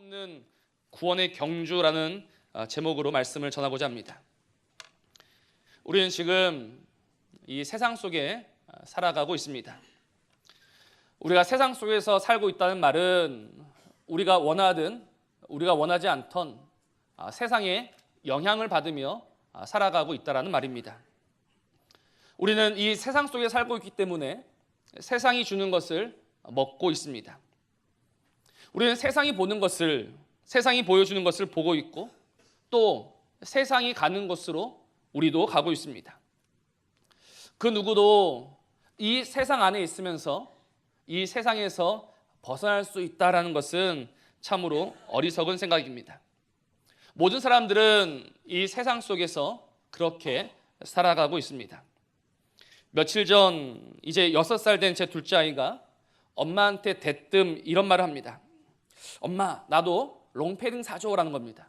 없는 구원의 경주라는 제목으로 말씀을 전하고자 합니다. 우리는 지금 이 세상 속에 살아가고 있습니다. 우리가 세상 속에서 살고 있다는 말은 우리가 원하든 우리가 원하지 않던 세상에 영향을 받으며 살아가고 있다는 말입니다. 우리는 이 세상 속에 살고 있기 때문에 세상이 주는 것을 먹고 있습니다. 우리는 세상이 보는 것을, 세상이 보여주는 것을 보고 있고 또 세상이 가는 곳으로 우리도 가고 있습니다. 그 누구도 이 세상 안에 있으면서 이 세상에서 벗어날 수 있다는 것은 참으로 어리석은 생각입니다. 모든 사람들은 이 세상 속에서 그렇게 살아가고 있습니다. 며칠 전 이제 6살 된 제 둘째 아이가 엄마한테 대뜸 이런 말을 합니다. 엄마, 나도 롱패딩 사줘라는 겁니다.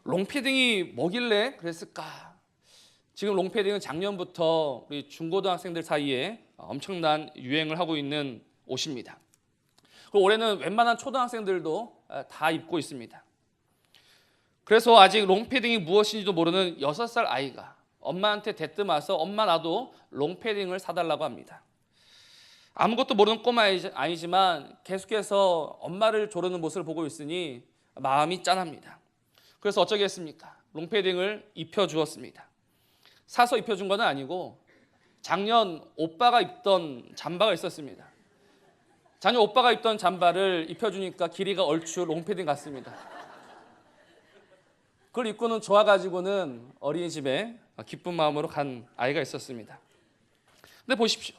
롱패딩이 뭐길래 그랬을까? 지금 롱패딩은 작년부터 우리 중고등학생들 사이에 엄청난 유행을 하고 있는 옷입니다. 그리고 올해는 웬만한 초등학생들도 다 입고 있습니다. 그래서 아직 롱패딩이 무엇인지도 모르는 6살 아이가 엄마한테 대뜸 와서 엄마, 나도 롱패딩을 사달라고 합니다. 아무것도 모르는 꼬마 아이지만 계속해서 엄마를 조르는 모습을 보고 있으니 마음이 짠합니다. 그래서 어쩌겠습니까? 롱패딩을 입혀주었습니다. 사서 입혀준 건 아니고 작년 오빠가 입던 잠바가 있었습니다. 작년 오빠가 입던 잠바를 입혀주니까 길이가 얼추 롱패딩 같습니다. 그걸 입고는 좋아가지고는 어린이집에 기쁜 마음으로 간 아이가 있었습니다. 근데 보십시오.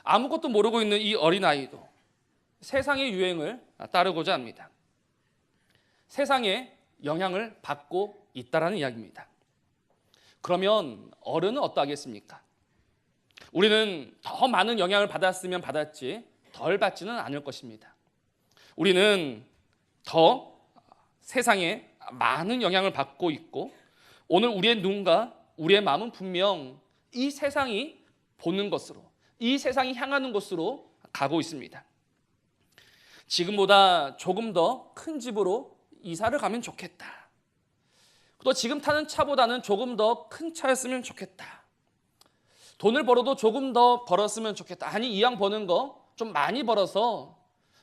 아무것도 모르고 있는 이 어린아이도 세상의 유행을 따르고자 합니다. 세상에 영향을 받고 있다는 이야기입니다. 그러면 어른은 어떠하겠습니까? 우리는 더 많은 영향을 받았으면 받았지 덜 받지는 않을 것입니다. 우리는 더 세상에 많은 영향을 받고 있고 오늘 우리의 눈과 우리의 마음은 분명 이 세상이 보는 것으로, 이 세상이 향하는 곳으로 가고 있습니다. 지금보다 조금 더 큰 집으로 이사를 가면 좋겠다. 또 지금 타는 차보다는 조금 더 큰 차였으면 좋겠다. 돈을 벌어도 조금 더 벌었으면 좋겠다. 아니, 이왕 버는 거 좀 많이 벌어서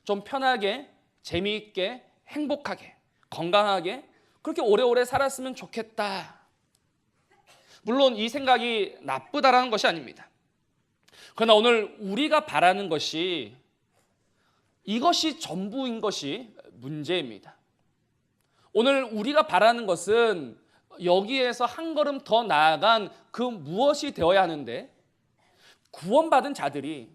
좀 편하게, 재미있게, 행복하게, 건강하게 그렇게 오래오래 살았으면 좋겠다. 물론 이 생각이 나쁘다라는 것이 아닙니다. 그러나 오늘 우리가 바라는 것이 이것이 전부인 것이 문제입니다. 오늘 우리가 바라는 것은 여기에서 한 걸음 더 나아간 그 무엇이 되어야 하는데 구원받은 자들이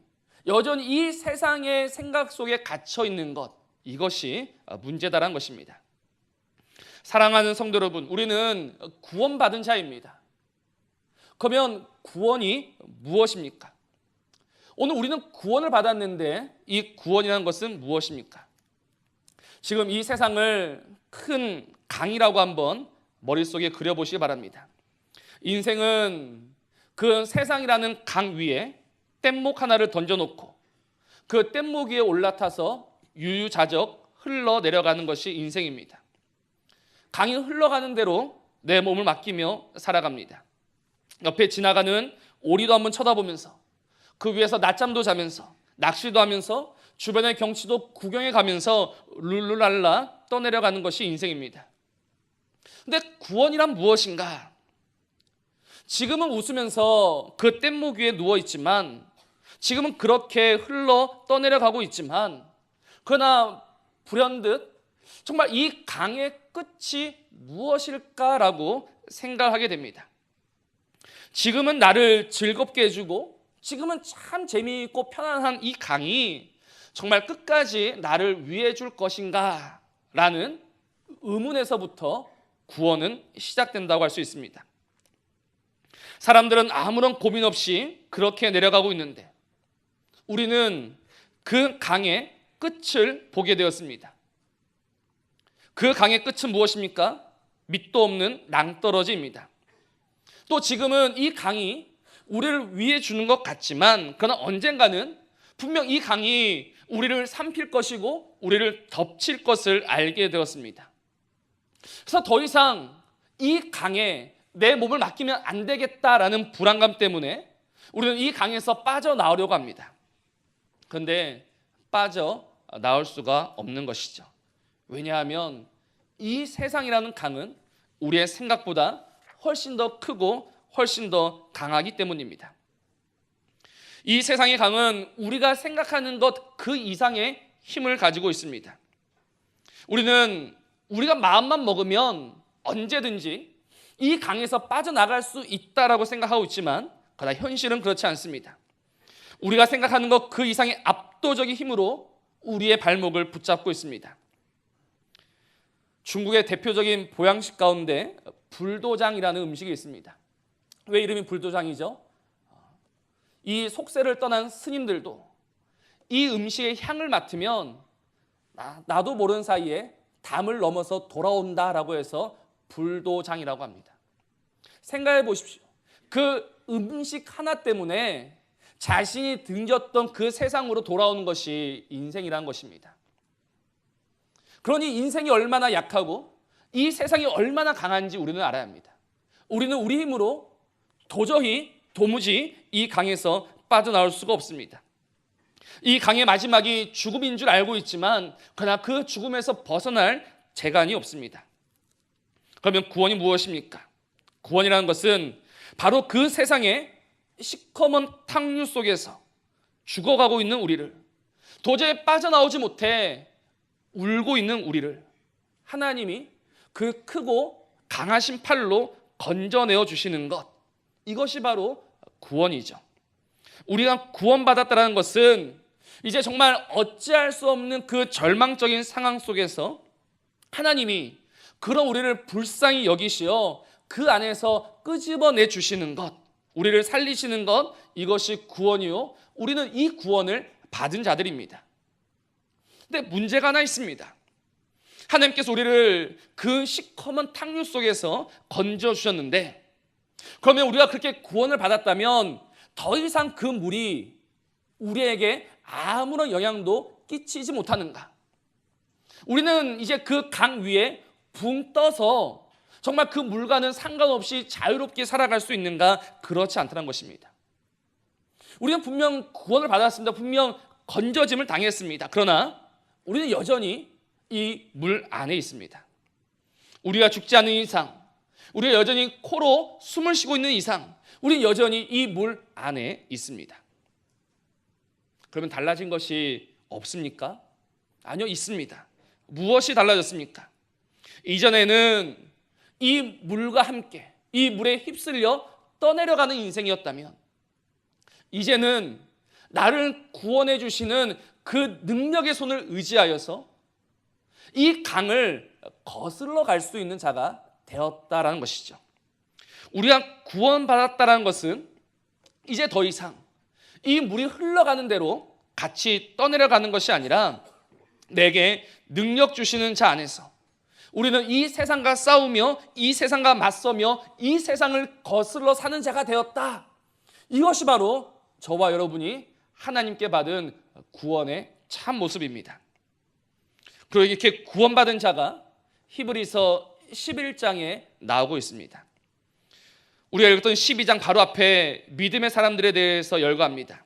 여전히 이 세상의 생각 속에 갇혀 있는 것, 이것이 문제다라는 것입니다. 사랑하는 성도 여러분, 우리는 구원받은 자입니다. 그러면 구원이 무엇입니까? 오늘 우리는 구원을 받았는데 이 구원이라는 것은 무엇입니까? 지금 이 세상을 큰 강이라고 한번 머릿속에 그려보시기 바랍니다. 인생은 그 세상이라는 강 위에 뗏목 하나를 던져놓고 그 뗏목 위에 올라타서 유유자적 흘러내려가는 것이 인생입니다. 강이 흘러가는 대로 내 몸을 맡기며 살아갑니다. 옆에 지나가는 오리도 한번 쳐다보면서 그 위에서 낮잠도 자면서 낚시도 하면서 주변의 경치도 구경해 가면서 룰루랄라 떠내려가는 것이 인생입니다. 근데 구원이란 무엇인가? 지금은 웃으면서 그 뗏목 위에 누워있지만 지금은 그렇게 흘러 떠내려가고 있지만 그러나 불현듯 정말 이 강의 끝이 무엇일까라고 생각하게 됩니다. 지금은 나를 즐겁게 해주고 지금은 참 재미있고 편안한 이 강이 정말 끝까지 나를 위해 줄 것인가 라는 의문에서부터 구원은 시작된다고 할 수 있습니다. 사람들은 아무런 고민 없이 그렇게 내려가고 있는데 우리는 그 강의 끝을 보게 되었습니다. 그 강의 끝은 무엇입니까? 밑도 없는 낭떠러지입니다. 또 지금은 이 강이 우리를 위해 주는 것 같지만 그러나 언젠가는 분명 이 강이 우리를 삼킬 것이고 우리를 덮칠 것을 알게 되었습니다. 그래서 더 이상 이 강에 내 몸을 맡기면 안 되겠다라는 불안감 때문에 우리는 이 강에서 빠져나오려고 합니다. 그런데 빠져나올 수가 없는 것이죠. 왜냐하면 이 세상이라는 강은 우리의 생각보다 훨씬 더 크고 훨씬 더 강하기 때문입니다. 이 세상의 강은 우리가 생각하는 것 그 이상의 힘을 가지고 있습니다. 우리가 마음만 먹으면 언제든지 이 강에서 빠져나갈 수 있다라고 생각하고 있지만 그러나 현실은 그렇지 않습니다. 우리가 생각하는 것 그 이상의 압도적인 힘으로 우리의 발목을 붙잡고 있습니다. 중국의 대표적인 보양식 가운데 불도장이라는 음식이 있습니다. 왜 이름이 불도장이죠? 이 속세를 떠난 스님들도 이 음식의 향을 맡으면 나도 모르는 사이에 담을 넘어서 돌아온다라고 해서 불도장이라고 합니다. 생각해 보십시오. 그 음식 하나 때문에 자신이 등졌던 그 세상으로 돌아오는 것이 인생이라는 것입니다. 그러니 인생이 얼마나 약하고 이 세상이 얼마나 강한지 우리는 알아야 합니다. 우리는 우리 힘으로 도무지 이 강에서 빠져나올 수가 없습니다. 이 강의 마지막이 죽음인 줄 알고 있지만 그러나 그 죽음에서 벗어날 재간이 없습니다. 그러면 구원이 무엇입니까? 구원이라는 것은 바로 그 세상의 시커먼 탕류 속에서 죽어가고 있는 우리를, 도저히 빠져나오지 못해 울고 있는 우리를 하나님이 그 크고 강하신 팔로 건져내어 주시는 것, 이것이 바로 구원이죠. 우리가 구원받았다는 것은 이제 정말 어찌할 수 없는 그 절망적인 상황 속에서 하나님이 그런 우리를 불쌍히 여기시어 그 안에서 끄집어내 주시는 것, 우리를 살리시는 것, 이것이 구원이요, 우리는 이 구원을 받은 자들입니다. 근데 문제가 하나 있습니다. 하나님께서 우리를 그 시커먼 탕류 속에서 건져주셨는데, 그러면 우리가 그렇게 구원을 받았다면 더 이상 그 물이 우리에게 아무런 영향도 끼치지 못하는가? 우리는 이제 그 강 위에 붕 떠서 정말 그 물과는 상관없이 자유롭게 살아갈 수 있는가? 그렇지 않다는 것입니다. 우리는 분명 구원을 받았습니다. 분명 건져짐을 당했습니다. 그러나 우리는 여전히 이 물 안에 있습니다. 우리가 죽지 않는 이상, 우리가 여전히 코로 숨을 쉬고 있는 이상, 우리는 여전히 이 물 안에 있습니다. 그러면 달라진 것이 없습니까? 아니요, 있습니다. 무엇이 달라졌습니까? 이전에는 이 물과 함께 이 물에 휩쓸려 떠내려가는 인생이었다면 이제는 나를 구원해 주시는 그 능력의 손을 의지하여서 이 강을 거슬러 갈 수 있는 자가 되었다라는 것이죠. 우리가 구원받았다는 것은 이제 더 이상 이 물이 흘러가는 대로 같이 떠내려가는 것이 아니라 내게 능력 주시는 자 안에서 우리는 이 세상과 싸우며 이 세상과 맞서며 이 세상을 거슬러 사는 자가 되었다. 이것이 바로 저와 여러분이 하나님께 받은 구원의 참 모습입니다. 그리고 이렇게 구원받은 자가 히브리서 11장에 나오고 있습니다. 우리가 읽었던 12장 바로 앞에 믿음의 사람들에 대해서 열거합니다.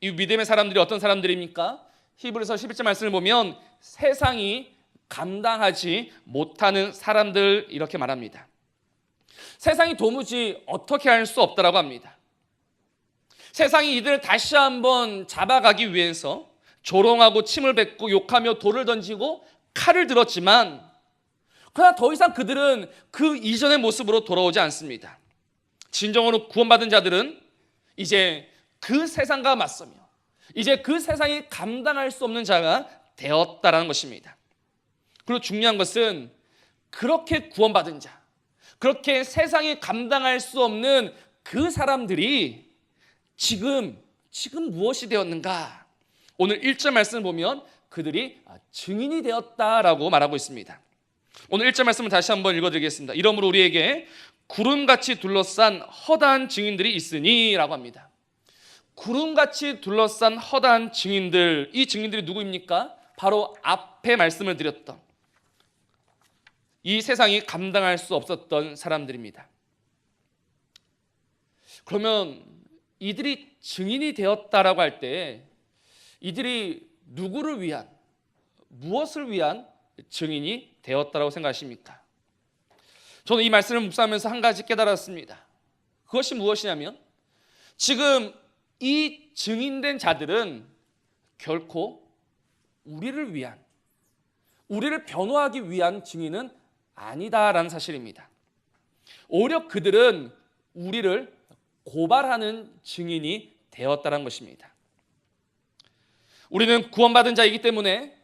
이 믿음의 사람들이 어떤 사람들입니까? 히브리서 11장 말씀을 보면 세상이 감당하지 못하는 사람들, 이렇게 말합니다. 세상이 도무지 어떻게 할 수 없다라고 합니다. 세상이 이들을 다시 한번 잡아가기 위해서 조롱하고 침을 뱉고 욕하며 돌을 던지고 칼을 들었지만 그러나 더 이상 그들은 그 이전의 모습으로 돌아오지 않습니다. 진정으로 구원받은 자들은 이제 그 세상과 맞서며 이제 그 세상이 감당할 수 없는 자가 되었다라는 것입니다. 그리고 중요한 것은 그렇게 구원받은 자, 그렇게 세상이 감당할 수 없는 그 사람들이 지금 무엇이 되었는가? 오늘 1절 말씀을 보면 그들이 증인이 되었다라고 말하고 있습니다. 오늘 1절 말씀을 다시 한번 읽어드리겠습니다. 이러므로 우리에게 구름같이 둘러싼 허다한 증인들이 있으니 라고 합니다. 구름같이 둘러싼 허다한 증인들, 이 증인들이 누구입니까? 바로 앞에 말씀을 드렸던 이 세상이 감당할 수 없었던 사람들입니다. 그러면 이들이 증인이 되었다라고 할 때 이들이 누구를 위한, 무엇을 위한 증인이 되었다라고 생각하십니까? 저는 이 말씀을 묵상하면서 한 가지 깨달았습니다. 그것이 무엇이냐면 지금 이 증인된 자들은 결코 우리를 위한, 우리를 변호하기 위한 증인은 아니다라는 사실입니다. 오히려 그들은 우리를 고발하는 증인이 되었다는 것입니다. 우리는 구원받은 자이기 때문에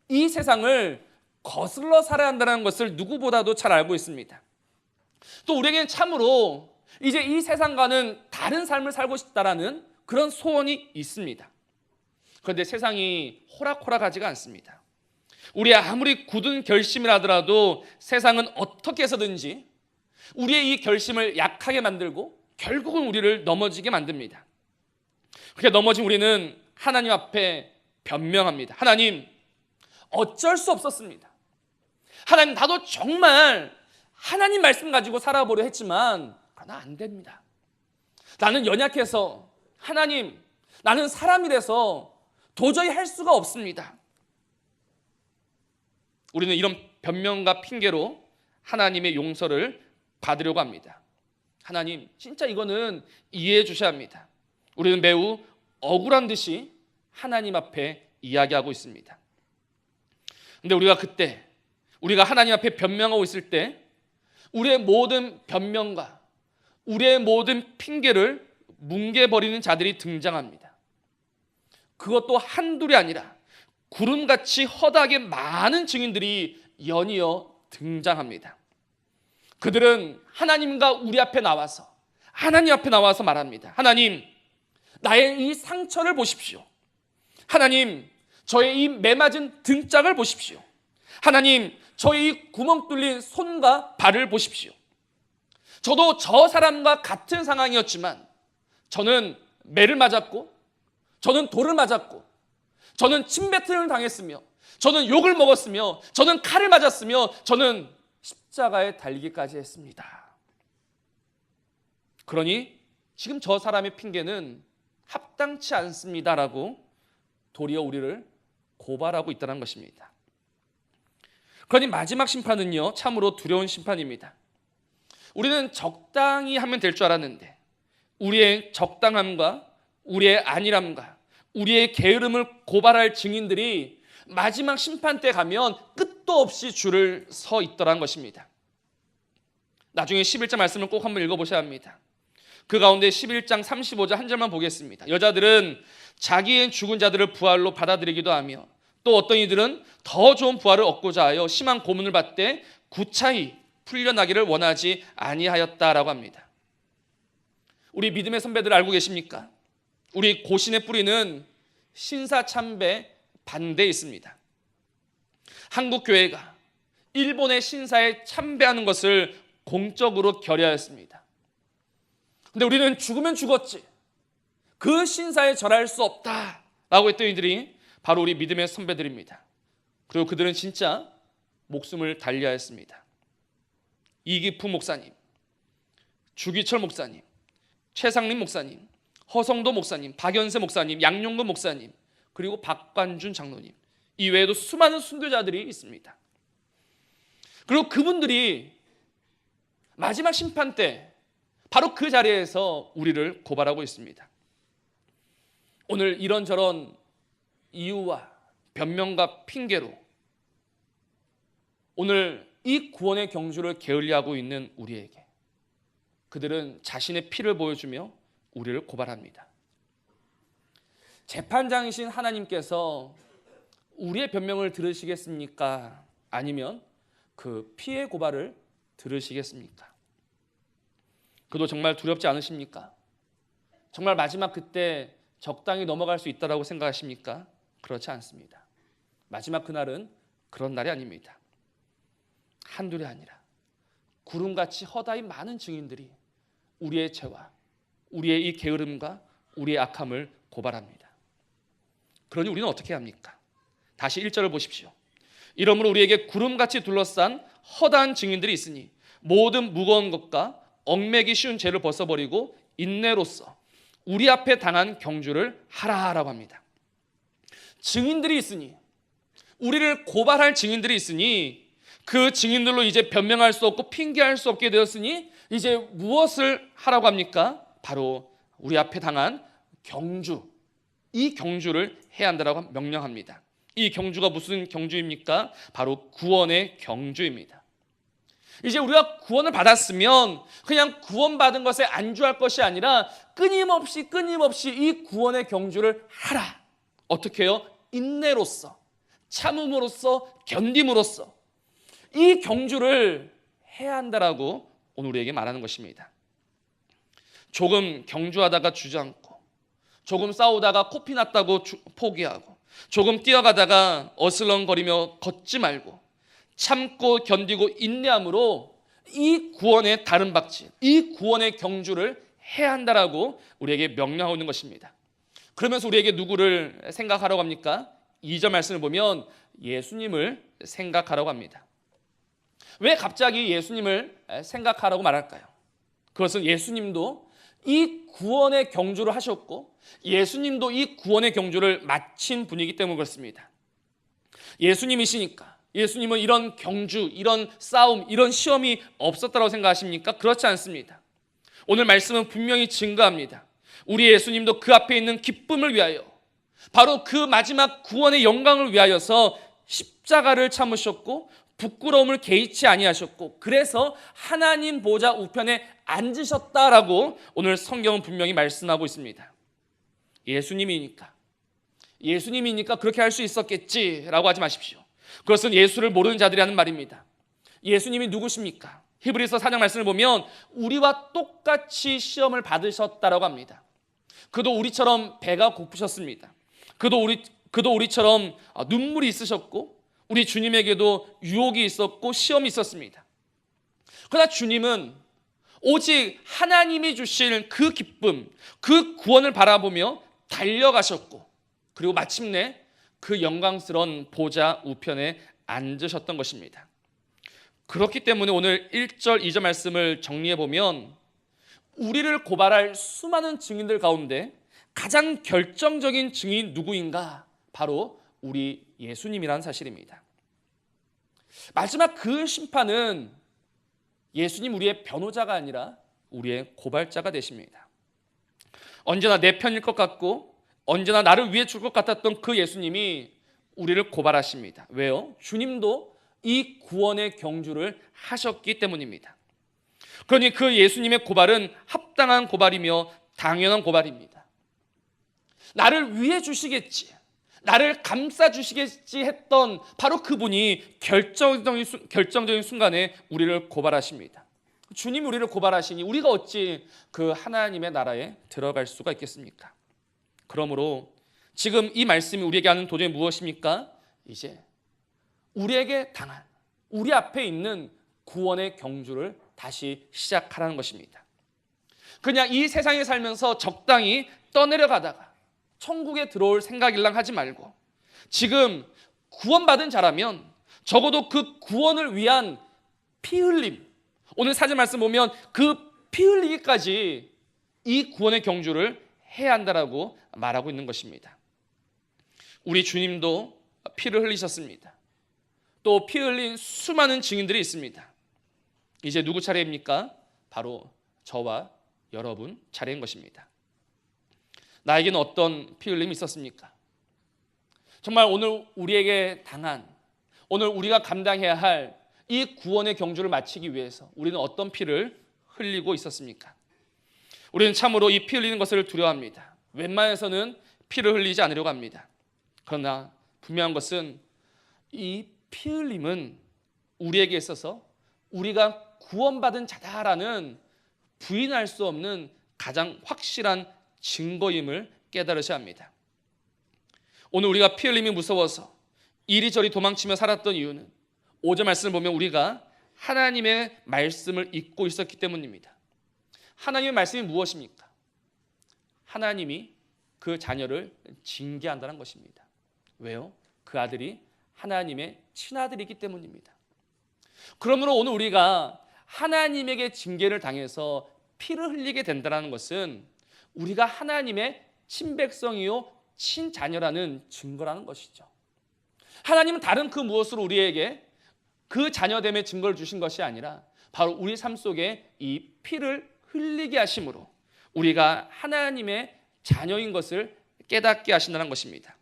이 세상을 거슬러 살아야 한다는 것을 누구보다도 잘 알고 있습니다. 또 우리에게는 참으로 이제 이 세상과는 다른 삶을 살고 싶다라는 그런 소원이 있습니다. 그런데 세상이 호락호락하지가 않습니다. 우리 아무리 굳은 결심을 하더라도 세상은 어떻게 해서든지 우리의 이 결심을 약하게 만들고 결국은 우리를 넘어지게 만듭니다. 그렇게 넘어진 우리는 하나님 앞에 변명합니다. 하나님, 어쩔 수 없었습니다. 하나님, 나도 정말 하나님 말씀 가지고 살아보려 했지만 나 안 됩니다. 나는 연약해서, 하나님, 나는 사람이라서 도저히 할 수가 없습니다. 우리는 이런 변명과 핑계로 하나님의 용서를 받으려고 합니다. 하나님, 진짜 이거는 이해해 주셔야 합니다. 우리는 매우 억울한 듯이 하나님 앞에 이야기하고 있습니다. 근데 우리가 하나님 앞에 변명하고 있을 때 우리의 모든 변명과 우리의 모든 핑계를 뭉개버리는 자들이 등장합니다. 그것도 한둘이 아니라 구름같이 허다하게 많은 증인들이 연이어 등장합니다. 그들은 하나님과 우리 앞에 나와서, 하나님 앞에 나와서 말합니다. 하나님, 나의 이 상처를 보십시오. 하나님, 저의 이 매맞은 등짝을 보십시오. 하나님, 저의 이 구멍 뚫린 손과 발을 보십시오. 저도 저 사람과 같은 상황이었지만 저는 매를 맞았고, 저는 돌을 맞았고, 저는 침뱉음을 당했으며, 저는 욕을 먹었으며, 저는 칼을 맞았으며, 저는 십자가에 달리기까지 했습니다. 그러니 지금 저 사람의 핑계는 합당치 않습니다라고 도리어 우리를 고발하고 있다는 것입니다. 그러니 마지막 심판은요, 참으로 두려운 심판입니다. 우리는 적당히 하면 될 줄 알았는데 우리의 적당함과 우리의 안일함과 우리의 게으름을 고발할 증인들이 마지막 심판 때 가면 끝도 없이 줄을 서 있더란 것입니다. 나중에 11장 말씀을 꼭 한번 읽어보셔야 합니다. 그 가운데 11장 35절 한 절만 보겠습니다. 여자들은 자기의 죽은 자들을 부활로 받아들이기도 하며 또 어떤 이들은 더 좋은 부활을 얻고자 하여 심한 고문을 받되 구차히 풀려나기를 원하지 아니하였다라고 합니다. 우리 믿음의 선배들 알고 계십니까? 우리 고신의 뿌리는 신사참배 반대에 있습니다. 한국 교회가 일본의 신사에 참배하는 것을 공적으로 결의하였습니다. 근데 우리는 죽으면 죽었지, 그 신사에 절할 수 없다라고 했던 이들이 바로 우리 믿음의 선배들입니다. 그리고 그들은 진짜 목숨을 달리하였습니다. 이기프 목사님, 주기철 목사님, 최상림 목사님, 허성도 목사님, 박연세 목사님, 양용근 목사님, 그리고 박관준 장로님, 이 외에도 수많은 순교자들이 있습니다. 그리고 그분들이 마지막 심판 때 바로 그 자리에서 우리를 고발하고 있습니다. 오늘 이런저런 이유와 변명과 핑계로 오늘 이 구원의 경주를 게을리하고 있는 우리에게 그들은 자신의 피를 보여주며 우리를 고발합니다. 재판장이신 하나님께서 우리의 변명을 들으시겠습니까? 아니면 그 피의 고발을 들으시겠습니까? 그도 정말 두렵지 않으십니까? 정말 마지막 그때 적당히 넘어갈 수 있다고 생각하십니까? 그렇지 않습니다. 마지막 그날은 그런 날이 아닙니다. 한둘이 아니라 구름같이 허다히 많은 증인들이 우리의 죄와 우리의 이 게으름과 우리의 악함을 고발합니다. 그러니 우리는 어떻게 합니까? 다시 1절을 보십시오. 이러므로 우리에게 구름같이 둘러싼 허다한 증인들이 있으니 모든 무거운 것과 얽매기 쉬운 죄를 벗어버리고 인내로써 우리 앞에 당한 경주를 하라라고 합니다. 증인들이 있으니, 우리를 고발할 증인들이 있으니, 그 증인들로 이제 변명할 수 없고 핑계할 수 없게 되었으니 이제 무엇을 하라고 합니까? 바로 우리 앞에 당한 경주, 이 경주를 해야 한다고 명령합니다. 이 경주가 무슨 경주입니까? 바로 구원의 경주입니다. 이제 우리가 구원을 받았으면 그냥 구원받은 것에 안주할 것이 아니라 끊임없이 이 구원의 경주를 하라. 어떻게 해요? 인내로써, 참음으로써, 견딤으로써 이 경주를 해야 한다라고 오늘 우리에게 말하는 것입니다. 조금 경주하다가 주저앉고, 조금 싸우다가 코피 났다고 포기하고, 조금 뛰어가다가 어슬렁거리며 걷지 말고 참고 견디고 인내함으로 이 구원의 다른 박질, 이 구원의 경주를 해야 한다라고 우리에게 명령하고 있는 것입니다. 그러면서 우리에게 누구를 생각하라고 합니까? 2절 말씀을 보면 예수님을 생각하라고 합니다. 왜 갑자기 예수님을 생각하라고 말할까요? 그것은 예수님도 이 구원의 경주를 하셨고 예수님도 이 구원의 경주를 마친 분이기 때문에 그렇습니다. 예수님이시니까 예수님은 이런 경주, 이런 싸움, 이런 시험이 없었다고 생각하십니까? 그렇지 않습니다. 오늘 말씀은 분명히 증거합니다. 우리 예수님도 그 앞에 있는 기쁨을 위하여, 바로 그 마지막 구원의 영광을 위하여서 십자가를 참으셨고 부끄러움을 개의치 아니하셨고 그래서 하나님 보좌 우편에 앉으셨다라고 오늘 성경은 분명히 말씀하고 있습니다. 예수님이니까 그렇게 할 수 있었겠지라고 하지 마십시오. 그것은 예수를 모르는 자들이 하는 말입니다. 예수님이 누구십니까? 히브리서 4장 말씀을 보면 우리와 똑같이 시험을 받으셨다라고 합니다. 그도 우리처럼 배가 고프셨습니다. 그도 우리처럼 눈물이 있으셨고 우리 주님에게도 유혹이 있었고 시험이 있었습니다. 그러나 주님은 오직 하나님이 주실 그 기쁨, 그 구원을 바라보며 달려가셨고 그리고 마침내 그 영광스러운 보좌 우편에 앉으셨던 것입니다. 그렇기 때문에 오늘 1절, 2절 말씀을 정리해 보면 우리를 고발할 수많은 증인들 가운데 가장 결정적인 증인 누구인가? 바로 우리 예수님이라는 사실입니다. 마지막 그 심판은 예수님 우리의 변호자가 아니라 우리의 고발자가 되십니다. 언제나 내 편일 것 같고 언제나 나를 위해 줄 것 같았던 그 예수님이 우리를 고발하십니다. 왜요? 주님도 이 구원의 경주를 하셨기 때문입니다. 그러니 그 예수님의 고발은 합당한 고발이며 당연한 고발입니다. 나를 위해 주시겠지, 나를 감싸 주시겠지 했던 바로 그분이 결정적인 순간에 우리를 고발하십니다. 주님이 우리를 고발하시니 우리가 어찌 그 하나님의 나라에 들어갈 수가 있겠습니까? 그러므로 지금 이 말씀이 우리에게 하는 도전이 무엇입니까? 이제 우리에게 당한, 우리 앞에 있는 구원의 경주를 다시 시작하라는 것입니다. 그냥 이 세상에 살면서 적당히 떠내려가다가 천국에 들어올 생각일랑 하지 말고 지금 구원받은 자라면 적어도 그 구원을 위한 피 흘림, 오늘 사진 말씀 보면 그 피 흘리기까지 이 구원의 경주를 해야 한다라고 말하고 있는 것입니다. 우리 주님도 피를 흘리셨습니다. 또 피 흘린 수많은 증인들이 있습니다. 이제 누구 차례입니까? 바로 저와 여러분 차례인 것입니다. 나에게는 어떤 피 흘림이 있었습니까? 정말 오늘 우리에게 당한, 오늘 우리가 감당해야 할 이 구원의 경주를 마치기 위해서 우리는 어떤 피를 흘리고 있었습니까? 우리는 참으로 이 피 흘리는 것을 두려워합니다. 웬만해서는 피를 흘리지 않으려고 합니다. 그러나 분명한 것은 이 피 흘림은 우리에게 있어서 우리가 구원받은 자다라는 부인할 수 없는 가장 확실한 증거임을 깨달으셔야 합니다. 오늘 우리가 피 흘림이 무서워서 이리저리 도망치며 살았던 이유는 5절 말씀을 보면 우리가 하나님의 말씀을 잊고 있었기 때문입니다. 하나님의 말씀이 무엇입니까? 하나님이 그 자녀를 징계한다는 것입니다. 왜요? 그 아들이 하나님의 친아들이기 때문입니다. 그러므로 오늘 우리가 하나님에게 징계를 당해서 피를 흘리게 된다는 것은 우리가 하나님의 친백성이요 친자녀라는 증거라는 것이죠. 하나님은 다른 그 무엇으로 우리에게 그 자녀됨의 증거를 주신 것이 아니라 바로 우리 삶 속에 이 피를 흘리게 하심으로 우리가 하나님의 자녀인 것을 깨닫게 하신다는 것입니다.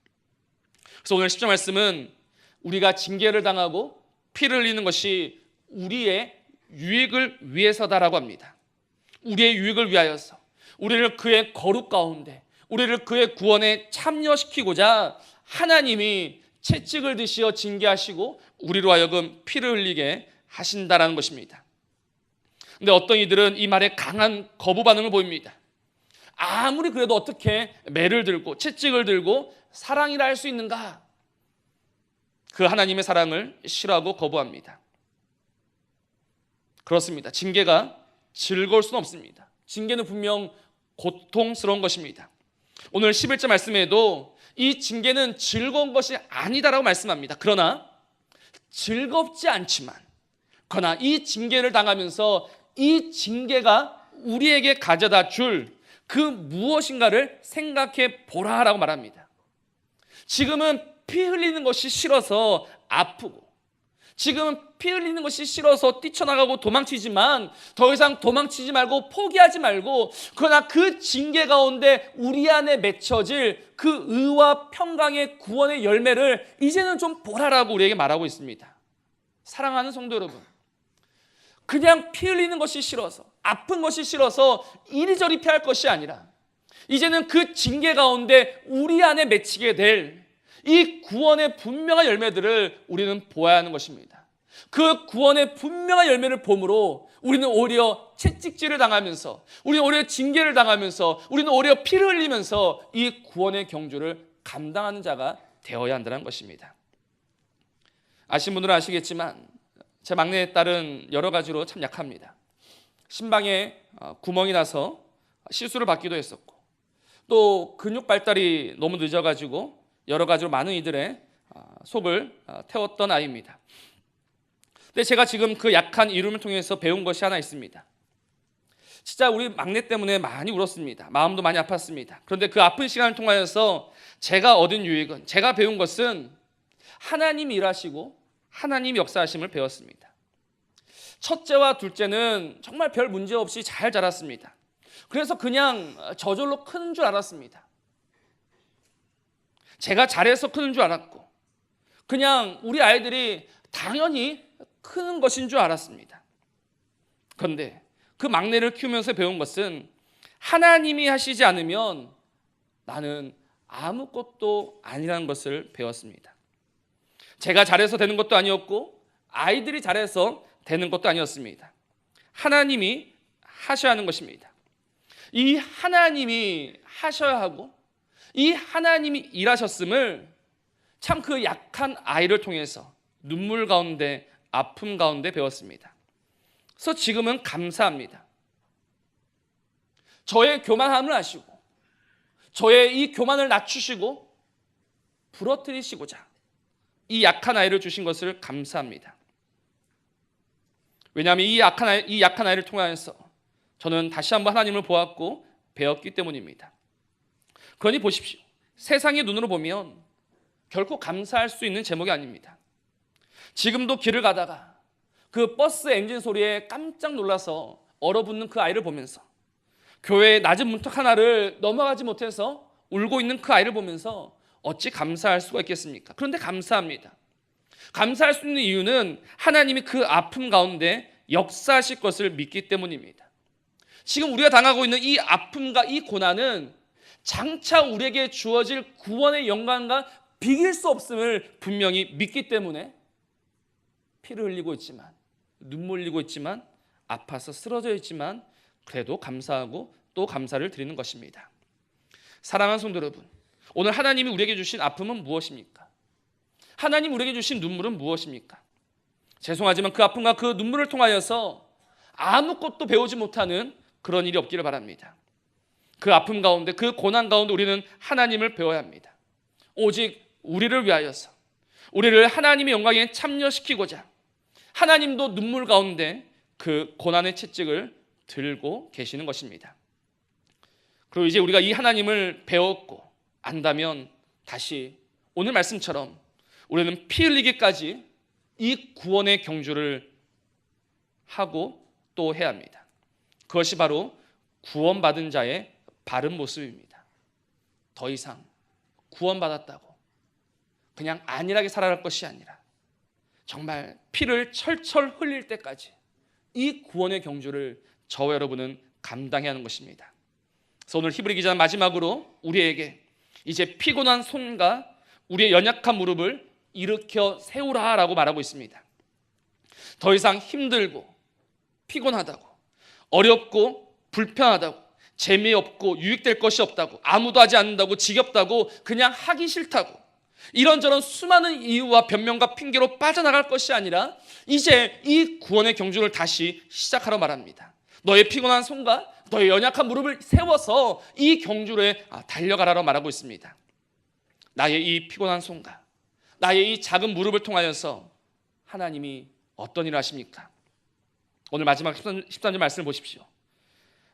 그래서 오늘 10절 말씀은 우리가 징계를 당하고 피를 흘리는 것이 우리의 유익을 위해서다라고 합니다. 우리의 유익을 위하여서 우리를 그의 거룩 가운데 우리를 그의 구원에 참여시키고자 하나님이 채찍을 드시어 징계하시고 우리로 하여금 피를 흘리게 하신다라는 것입니다. 근데 어떤 이들은 이 말에 강한 거부 반응을 보입니다. 아무리 그래도 어떻게 매를 들고 채찍을 들고 사랑이라 할 수 있는가? 그 하나님의 사랑을 싫어하고 거부합니다. 그렇습니다. 징계가 즐거울 수는 없습니다. 징계는 분명 고통스러운 것입니다. 오늘 11절 말씀에도 이 징계는 즐거운 것이 아니다라고 말씀합니다. 그러나 즐겁지 않지만 그러나 이 징계를 당하면서 이 징계가 우리에게 가져다 줄 그 무엇인가를 생각해 보라라고 말합니다. 지금은 피 흘리는 것이 싫어서 아프고 지금은 피 흘리는 것이 싫어서 뛰쳐나가고 도망치지만 더 이상 도망치지 말고 포기하지 말고 그러나 그 징계 가운데 우리 안에 맺혀질 그 의와 평강의 구원의 열매를 이제는 좀 보라라고 우리에게 말하고 있습니다. 사랑하는 성도 여러분, 그냥 피 흘리는 것이 싫어서 아픈 것이 싫어서 이리저리 피할 것이 아니라 이제는 그 징계 가운데 우리 안에 맺히게 될 이 구원의 분명한 열매들을 우리는 보아야 하는 것입니다. 그 구원의 분명한 열매를 봄으로 우리는 오히려 채찍질을 당하면서 우리는 오히려 징계를 당하면서 우리는 오히려 피를 흘리면서 이 구원의 경주를 감당하는 자가 되어야 한다는 것입니다. 아시는 분들은 아시겠지만 제 막내 딸은 여러 가지로 참 약합니다. 심방에 구멍이 나서 시술을 받기도 했었고 또 근육 발달이 너무 늦어가지고 여러 가지로 많은 이들의 속을 태웠던 아이입니다. 근데 제가 지금 그 약한 이름을 통해서 배운 것이 하나 있습니다. 진짜 우리 막내 때문에 많이 울었습니다. 마음도 많이 아팠습니다. 그런데 그 아픈 시간을 통하여서 제가 얻은 유익은, 제가 배운 것은 하나님이 일하시고 하나님이 역사하심을 배웠습니다. 첫째와 둘째는 정말 별 문제 없이 잘 자랐습니다. 그래서 그냥 저절로 크는 줄 알았습니다. 제가 잘해서 크는 줄 알았고 그냥 우리 아이들이 당연히 크는 것인 줄 알았습니다. 그런데 그 막내를 키우면서 배운 것은 하나님이 하시지 않으면 나는 아무것도 아니라는 것을 배웠습니다. 제가 잘해서 되는 것도 아니었고 아이들이 잘해서 되는 것도 아니었습니다. 하나님이 하셔야 하는 것입니다. 이 하나님이 하셔야 하고 이 하나님이 일하셨음을 참 그 약한 아이를 통해서 눈물 가운데 아픔 가운데 배웠습니다. 그래서 지금은 감사합니다. 저의 교만함을 아시고 저의 이 교만을 낮추시고 부러뜨리시고자 이 약한 아이를 주신 것을 감사합니다. 왜냐하면 이 약한 아이를 통하여서 저는 다시 한번 하나님을 보았고 배웠기 때문입니다. 그러니 보십시오. 세상의 눈으로 보면 결코 감사할 수 있는 제목이 아닙니다. 지금도 길을 가다가 그 버스 엔진 소리에 깜짝 놀라서 얼어붙는 그 아이를 보면서 교회의 낮은 문턱 하나를 넘어가지 못해서 울고 있는 그 아이를 보면서 어찌 감사할 수가 있겠습니까? 그런데 감사합니다. 감사할 수 있는 이유는 하나님이 그 아픔 가운데 역사하실 것을 믿기 때문입니다. 지금 우리가 당하고 있는 이 아픔과 이 고난은 장차 우리에게 주어질 구원의 영광과 비길 수 없음을 분명히 믿기 때문에 피를 흘리고 있지만 눈물 흘리고 있지만 아파서 쓰러져 있지만 그래도 감사하고 또 감사를 드리는 것입니다. 사랑하는 성도 여러분, 오늘 하나님이 우리에게 주신 아픔은 무엇입니까? 하나님 우리에게 주신 눈물은 무엇입니까? 죄송하지만 그 아픔과 그 눈물을 통하여서 아무것도 배우지 못하는 그런 일이 없기를 바랍니다. 그 아픔 가운데, 그 고난 가운데 우리는 하나님을 배워야 합니다. 오직 우리를 위하여서, 우리를 하나님의 영광에 참여시키고자 하나님도 눈물 가운데 그 고난의 채찍을 들고 계시는 것입니다. 그리고 이제 우리가 이 하나님을 배웠고 안다면 다시 오늘 말씀처럼 우리는 피 흘리기까지 이 구원의 경주를 하고 또 해야 합니다. 그것이 바로 구원받은 자의 바른 모습입니다. 더 이상 구원받았다고 그냥 안일하게 살아갈 것이 아니라 정말 피를 철철 흘릴 때까지 이 구원의 경주를 저와 여러분은 감당해야 하는 것입니다. 그래서 오늘 히브리 기자는 마지막으로 우리에게 이제 피곤한 손과 우리의 연약한 무릎을 일으켜 세우라라고 말하고 있습니다. 더 이상 힘들고 피곤하다고, 어렵고 불편하다고, 재미없고 유익될 것이 없다고, 아무도 하지 않는다고, 지겹다고, 그냥 하기 싫다고, 이런저런 수많은 이유와 변명과 핑계로 빠져나갈 것이 아니라 이제 이 구원의 경주를 다시 시작하러 말합니다. 너의 피곤한 손과 너의 연약한 무릎을 세워서 이 경주를 달려가라고 말하고 있습니다. 나의 이 피곤한 손과 나의 이 작은 무릎을 통하여서 하나님이 어떤 일을 하십니까? 오늘 마지막 13절 말씀을 보십시오.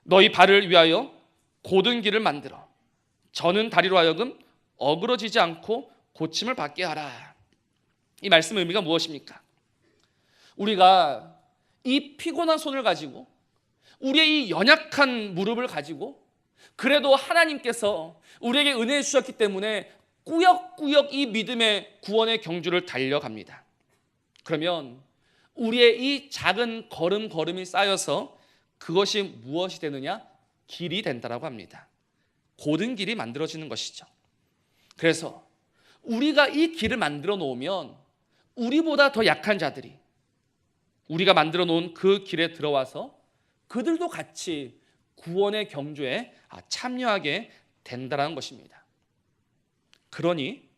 너희 발을 위하여 곧은 길을 만들어 저는 다리로 하여금 어그러지지 않고 고침을 받게 하라. 이 말씀의 의미가 무엇입니까? 우리가 이 피곤한 손을 가지고, 우리의 이 연약한 무릎을 가지고, 그래도 하나님께서 우리에게 은혜 주셨기 때문에 꾸역꾸역 이 믿음의 구원의 경주를 달려갑니다. 그러면 우리의 이 작은 걸음걸음이 쌓여서 그것이 무엇이 되느냐? 길이 된다라고 합니다. 곧은 길이 만들어지는 것이죠. 그래서 우리가 이 길을 만들어 놓으면 우리보다 더 약한 자들이 우리가 만들어 놓은 그 길에 들어와서 그들도 같이 구원의 경주에 참여하게 된다는 것입니다. 그러니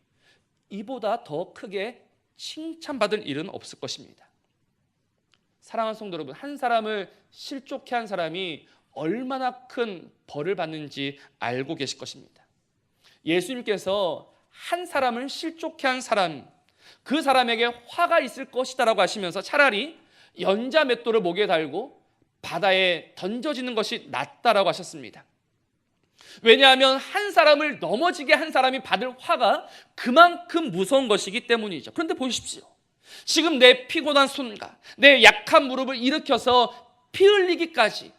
이보다 더 크게 칭찬받을 일은 없을 것입니다. 사랑하는 성도 여러분, 한 사람을 실족해 한 사람이 얼마나 큰 벌을 받는지 알고 계실 것입니다. 예수님께서 한 사람을 실족해 한 사람, 그 사람에게 화가 있을 것이다라고 하시면서 차라리 연자 맷돌을 목에 달고 바다에 던져지는 것이 낫다라고 하셨습니다. 왜냐하면 한 사람을 넘어지게 한 사람이 받을 화가 그만큼 무서운 것이기 때문이죠. 그런데 보십시오. 지금 내 피곤한 손과 내 약한 무릎을 일으켜서 피 흘리기까지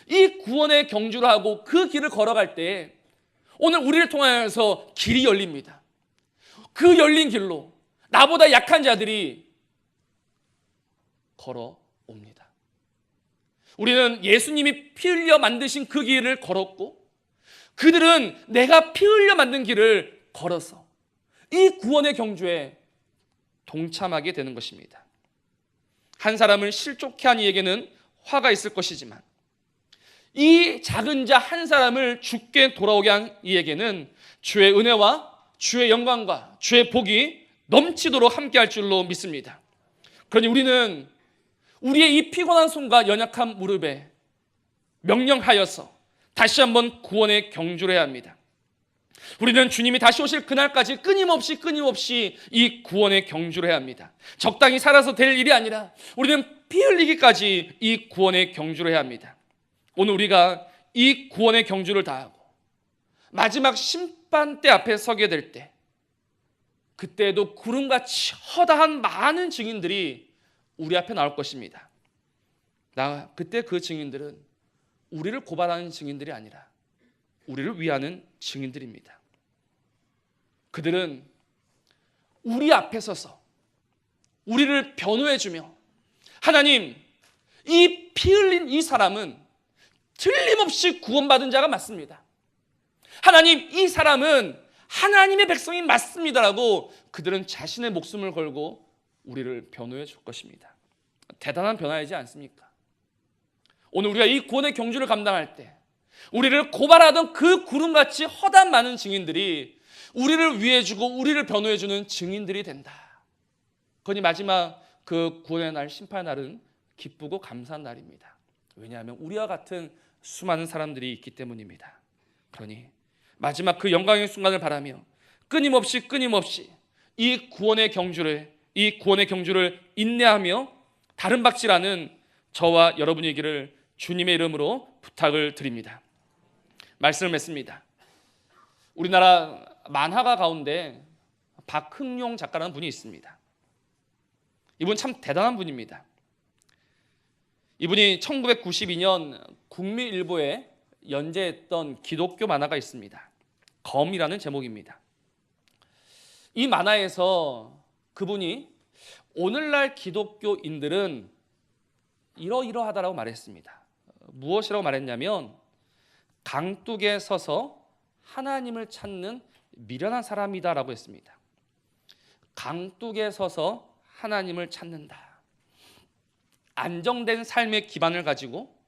이 구원의 경주를 하고 그 길을 걸어갈 때 오늘 우리를 통하여서 길이 열립니다. 그 열린 길로 나보다 약한 자들이 걸어옵니다. 우리는 예수님이 피 흘려 만드신 그 길을 걸었고, 그들은 내가 피 흘려 만든 길을 걸어서 이 구원의 경주에 동참하게 되는 것입니다. 한 사람을 실족해 한 이에게는 화가 있을 것이지만 이 작은 자 한 사람을 죽게 돌아오게 한 이에게는 주의 은혜와 주의 영광과 주의 복이 넘치도록 함께할 줄로 믿습니다. 그러니 우리는 우리의 이 피곤한 손과 연약한 무릎에 명령하여서 다시 한번 구원의 경주를 해야 합니다. 우리는 주님이 다시 오실 그날까지 끊임없이 이 구원의 경주를 해야 합니다. 적당히 살아서 될 일이 아니라 우리는 피 흘리기까지 이 구원의 경주를 해야 합니다. 오늘 우리가 이 구원의 경주를 다하고 마지막 심판대 앞에 서게 될 때, 그때에도 구름같이 허다한 많은 증인들이 우리 앞에 나올 것입니다. 그때 그 증인들은 우리를 고발하는 증인들이 아니라 우리를 위하는 증인들입니다. 그들은 우리 앞에 서서 우리를 변호해주며, 하나님, 이 피 흘린 이 사람은 틀림없이 구원받은 자가 맞습니다. 하나님, 이 사람은 하나님의 백성이 맞습니다라고 그들은 자신의 목숨을 걸고 우리를 변호해 줄 것입니다. 대단한 변화이지 않습니까? 오늘 우리가 이 구원의 경주를 감당할 때 우리를 고발하던 그 구름같이 허다한 많은 증인들이 우리를 위해주고 우리를 변호해주는 증인들이 된다. 그러니 마지막 그 구원의 날, 심판의 날은 기쁘고 감사한 날입니다. 왜냐하면 우리와 같은 수많은 사람들이 있기 때문입니다. 그러니 마지막 그 영광의 순간을 바라며 끊임없이 이 구원의 경주를 인내하며 다른 박질하는 저와 여러분이기를 주님의 이름으로 부탁을 드립니다. 말씀을 맺습니다. 우리나라 만화가 가운데 박흥룡 작가라는 분이 있습니다. 이분 참 대단한 분입니다. 이분이 1992년 국민일보에 연재했던 기독교 만화가 있습니다. 검이라는 제목입니다. 이 만화에서 그분이 오늘날 기독교인들은 이러이러하다라고 말했습니다. 무엇이라고 말했냐면 강둑에 서서 하나님을 찾는 미련한 사람이다라고 했습니다. 강둑에 서서 하나님을 찾는다. 안정된 삶의 기반을 가지고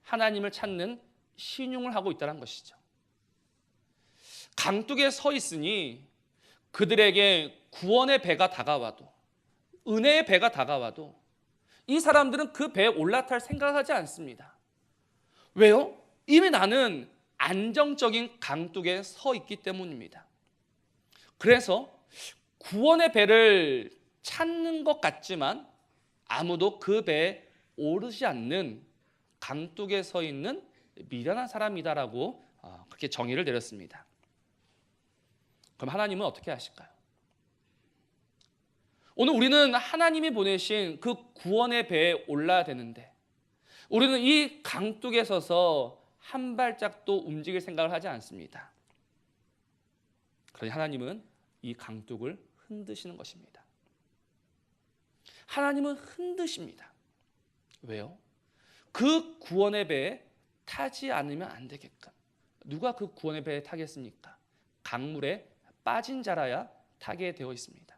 하나님을 찾는 신용을 하고 있다는 것이죠. 강둑에 서 있으니 그들에게 구원의 배가 다가와도, 은혜의 배가 다가와도 이 사람들은 그 배에 올라탈 생각을 하지 않습니다. 왜요? 이미 나는 안정적인 강둑에 서 있기 때문입니다. 그래서 구원의 배를 찾는 것 같지만 아무도 그 배에 오르지 않는 강둑에 서 있는 미련한 사람이다라고 그렇게 정의를 내렸습니다. 그럼 하나님은 어떻게 하실까요? 오늘 우리는 하나님이 보내신 그 구원의 배에 올라야 되는데 우리는 이 강둑에 서서 한 발짝도 움직일 생각을 하지 않습니다. 그러니 하나님은 이 강둑을 흔드시는 것입니다. 하나님은 흔드십니다. 왜요? 그 구원의 배에 타지 않으면 안 되게끔. 누가 그 구원의 배에 타겠습니까? 강물에 빠진 자라야 타게 되어 있습니다.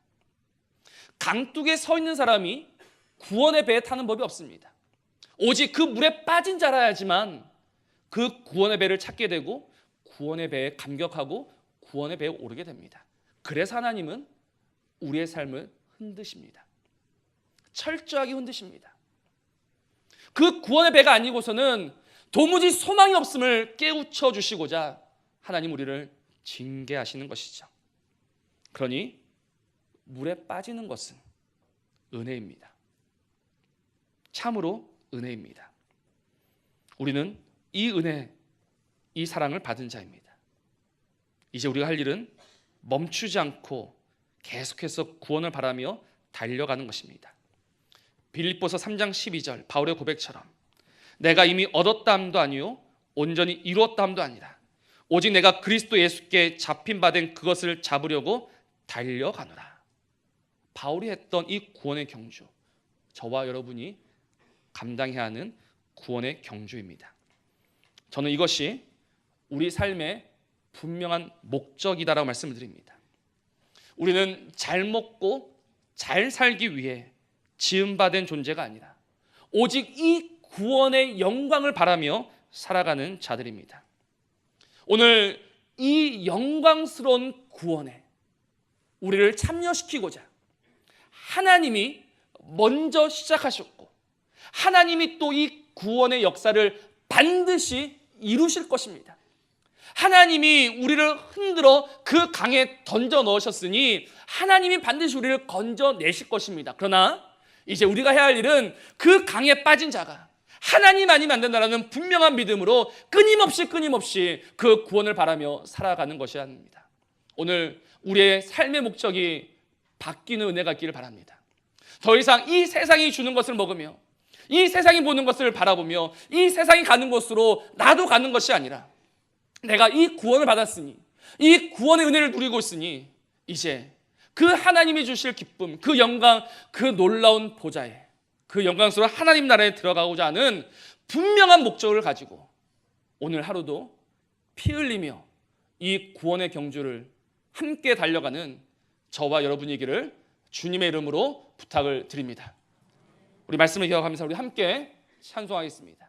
강둑에 서 있는 사람이 구원의 배에 타는 법이 없습니다. 오직 그 물에 빠진 자라야지만 그 구원의 배를 찾게 되고 구원의 배에 감격하고 구원의 배에 오르게 됩니다. 그래서 하나님은 우리의 삶을 흔드십니다. 철저하게 흔드십니다. 그 구원의 배가 아니고서는 도무지 소망이 없음을 깨우쳐 주시고자 하나님 우리를 징계하시는 것이죠. 그러니 물에 빠지는 것은 은혜입니다. 참으로 은혜입니다. 우리는 이 은혜, 이 사랑을 받은 자입니다. 이제 우리가 할 일은 멈추지 않고 계속해서 구원을 바라며 달려가는 것입니다. 빌립보서 3장 12절 바울의 고백처럼 내가 이미 얻었다 함도 아니요 온전히 이루었다 함도 아니라 오직 내가 그리스도 예수께 잡힌 바 된 그것을 잡으려고 달려가노라. 바울이 했던 이 구원의 경주, 저와 여러분이 감당해야 하는 구원의 경주입니다. 저는 이것이 우리 삶의 분명한 목적이다라고 말씀을 드립니다. 우리는 잘 먹고 잘 살기 위해 지음받은 존재가 아니라 오직 이 구원의 영광을 바라며 살아가는 자들입니다. 오늘 이 영광스러운 구원에 우리를 참여시키고자 하나님이 먼저 시작하셨고 하나님이 또 이 구원의 역사를 반드시 이루실 것입니다. 하나님이 우리를 흔들어 그 강에 던져 넣으셨으니 하나님이 반드시 우리를 건져내실 것입니다. 그러나 이제 우리가 해야 할 일은 그 강에 빠진 자가 하나님 아니면 안 된다는 분명한 믿음으로 끊임없이 그 구원을 바라며 살아가는 것이 아닙니다. 오늘 우리의 삶의 목적이 바뀌는 은혜가 있기를 바랍니다. 더 이상 이 세상이 주는 것을 먹으며 이 세상이 보는 것을 바라보며 이 세상이 가는 곳으로 나도 가는 것이 아니라 내가 이 구원을 받았으니 이 구원의 은혜를 누리고 있으니 이제 그 하나님이 주실 기쁨, 그 영광, 그 놀라운 보좌에 그 영광스러운 하나님 나라에 들어가고자 하는 분명한 목적을 가지고 오늘 하루도 피 흘리며 이 구원의 경주를 함께 달려가는 저와 여러분이기를 주님의 이름으로 부탁을 드립니다. 우리 말씀을 기억하면서 우리 함께 찬송하겠습니다.